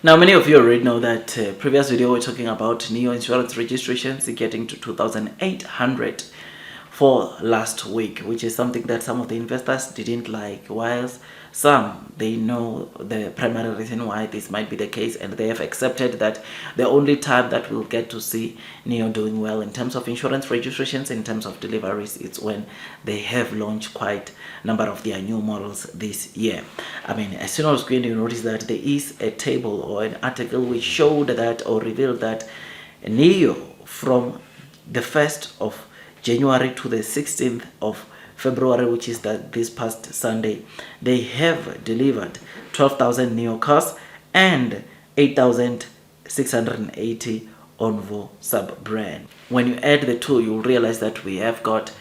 Now, many of you already know that previous video we're talking about Nio insurance registrations getting to 2,800 for last week, which is something that some of the investors didn't like, whilst some, they know the primary reason why this might be the case, and they have accepted that the only time that we'll get to see Nio doing well in terms of insurance registrations, in terms of deliveries, it's when they have launched quite a number of their new models this year. I mean, as soon as I was going to notice that there is a table or an article which showed that or revealed that Nio from the 1st of January to the 16th of February, which is this past Sunday, they have delivered 12,000 Nio cars and 8,680 Onvo sub-brand. When you add the two, you'll realize that we have got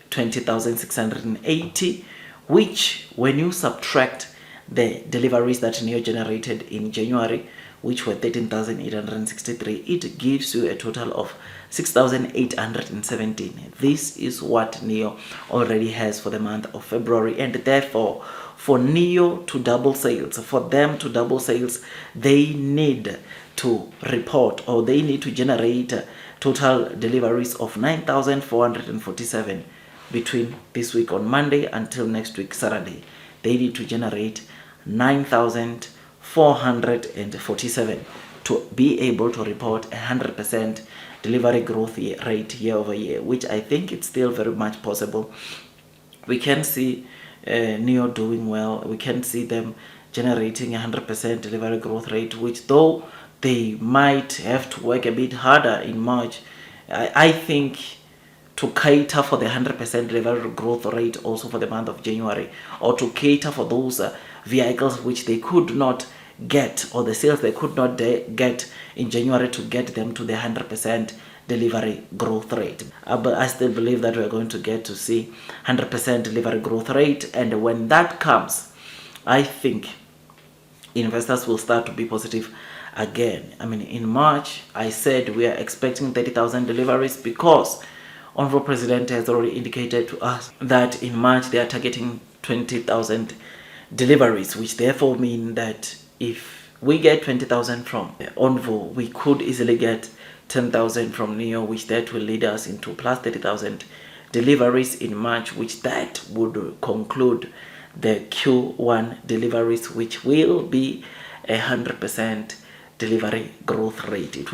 20,680, which when you subtract the deliveries that Nio generated in January, which were 13,863, it gives you a total of 6,817. This is what Nio already has for the month of February, and therefore for Nio to double sales, for them to double sales, they need to report, or they need to generate total deliveries of 9,447 between this week on Monday until next week Saturday. They need to generate 9,447 to be able to report 100% delivery growth rate year over year, which I think it's still very much possible. We can see Nio doing well. We can see them generating 100% delivery growth rate, which though they might have to work a bit harder in March, I think to cater for the 100% delivery growth rate also for the month of January, or to cater for those vehicles which they could not get, or the sales they could not get in January, to get them to the 100% delivery growth rate. But I still believe that we're going to get to see 100% delivery growth rate, and when that comes, I think investors will start to be positive again. I mean, in March, I said we are expecting 30,000 deliveries because Onvo President has already indicated to us that in March they are targeting 20,000 deliveries, which therefore mean that if we get 20,000 from Onvo, we could easily get 10,000 from Nio, which that will lead us into plus 30,000 deliveries in March, which that would conclude the Q1 deliveries, which will be 100% delivery growth rate. It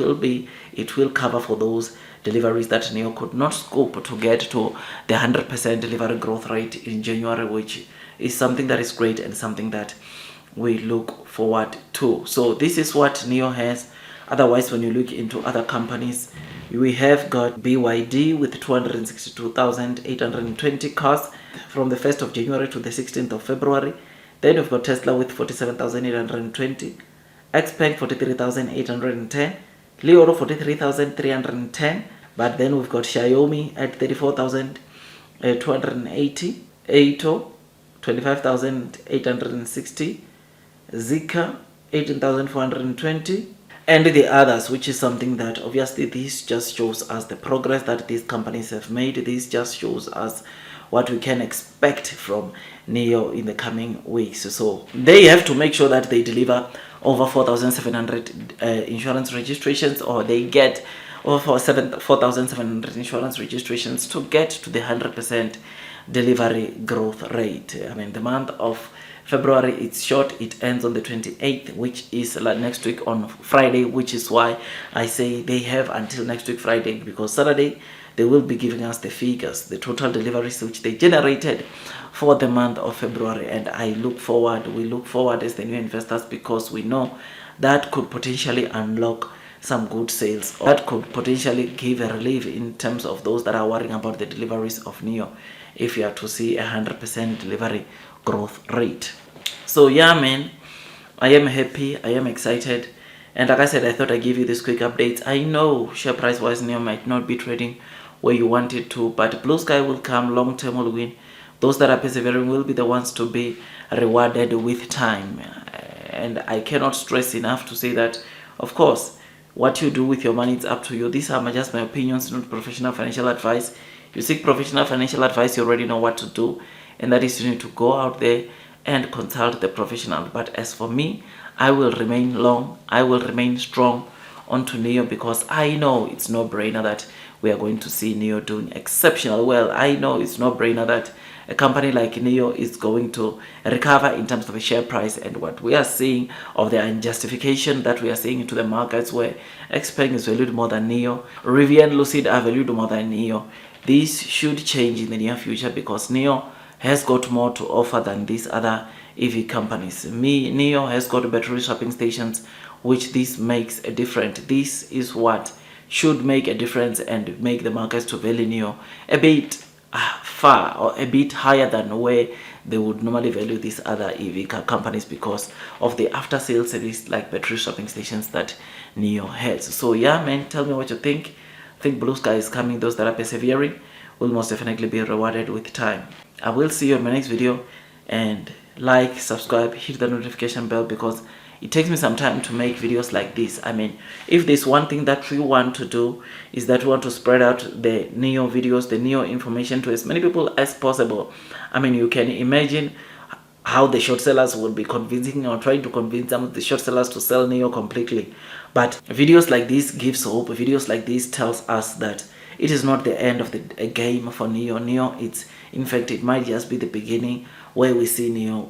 will cover for those deliveries that Nio could not scope to get to the 100% delivery growth rate in January, which is something that is great and something that we look forward to. So this is what Nio has. Otherwise, when you look into other companies, we have got BYD with 262,820 cars from the 1st of January to the 16th of February. Then we've got Tesla with 47,820, Xpeng 43,810, Leoro 43,310. But then we've got Xiaomi at 34,280, Aito 25,860, Zika 18,420, and the others, which is something that obviously this just shows us the progress that these companies have made. This just shows us what we can expect from Nio in the coming weeks. So they have to make sure that they deliver over 4,700 insurance registrations, or they get over 4,700 insurance registrations to get to the 100% delivery growth rate. I mean, the month of February, it's short. It ends on the 28th, which is next week on Friday, which is why I say they have until next week Friday, because Saturday they will be giving us the figures, the total deliveries which they generated for the month of February. And we look forward as the new investors, because we know that could potentially unlock some good sales, or that could potentially give a relief in terms of those that are worrying about the deliveries of Nio, if you are to see 100% delivery growth rate. So yeah, man, I am happy, I am excited, and like I said, I thought I'd give you this quick update. I know share price wise Nio might not be trading where you want it to, but blue sky will come, long term will win. Those that are persevering will be the ones to be rewarded with time. And I cannot stress enough to say that, of course, what you do with your money, it's up to you. These are just my opinions, not professional financial advice. If you seek professional financial advice, you already know what to do, and that is you need to go out there and consult the professional. But as for me, I will remain long, I will remain strong onto Nio, because I know it's no brainer that we are going to see Nio doing exceptional well. I know it's no brainer that a company like Nio is going to recover in terms of a share price, and what we are seeing of the unjustification that we are seeing into the markets, where Xpeng is valued more than Nio, Rivian, Lucid are valued more than Nio. This should change in the near future, because Nio has got more to offer than these other EV companies. Nio has got battery swapping stations, which this makes a difference. This is what should make a difference and make the markets to value Nio a bit far, or a bit higher than where they would normally value these other EV companies, because of the after sales service like battery swapping stations that Nio has. So yeah, man, tell me what you think. I think blue sky is coming. Those that are persevering will most definitely be rewarded with time. I will see you in my next video, and like, subscribe, hit the notification bell, because it takes me some time to make videos like this. I mean, if there's one thing that we want to do, is that we want to spread out the Nio videos, the Nio information, to as many people as possible. I mean, you can imagine how the short sellers would be convincing or trying to convince some of the short sellers to sell Nio completely. But videos like this gives hope. Videos like this tells us that it is not the end of the game for Nio. Nio, it's, in fact, it might just be the beginning, where we see Nio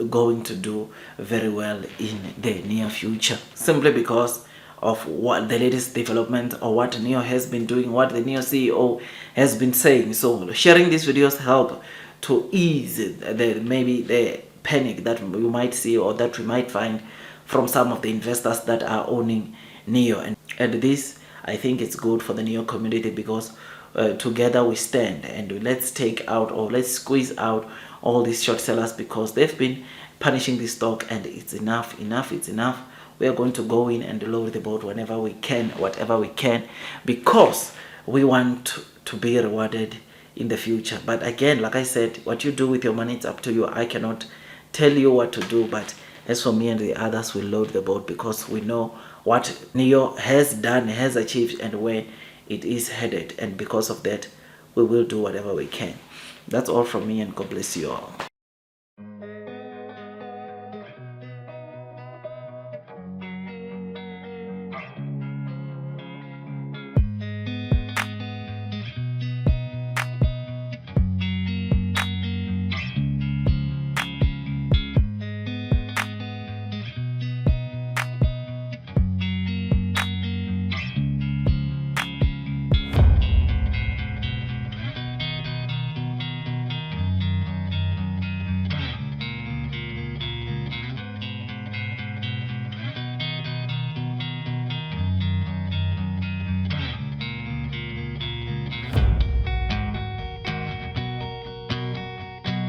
going to do very well in the near future, simply because of what the latest development, or what Nio has been doing, what the Nio CEO has been saying. So sharing these videos help to ease maybe the panic that you might see, or that we might find from some of the investors that are owning Nio. And this, I think it's good for the Nio community, because together we stand, and let's take out, or let's squeeze out all these short sellers, because they've been punishing this stock, and it's enough. It's enough. We are going to go in and lower the boat whenever we can, whatever we can, because we want to be rewarded in the future. But again, like I said, what you do with your money, it's up to you. I cannot tell you what to do, but as for me and the others, we load the boat, because we know what Nio has done, has achieved, and where it is headed, and because of that, we will do whatever we can. That's all from me, and God bless you all.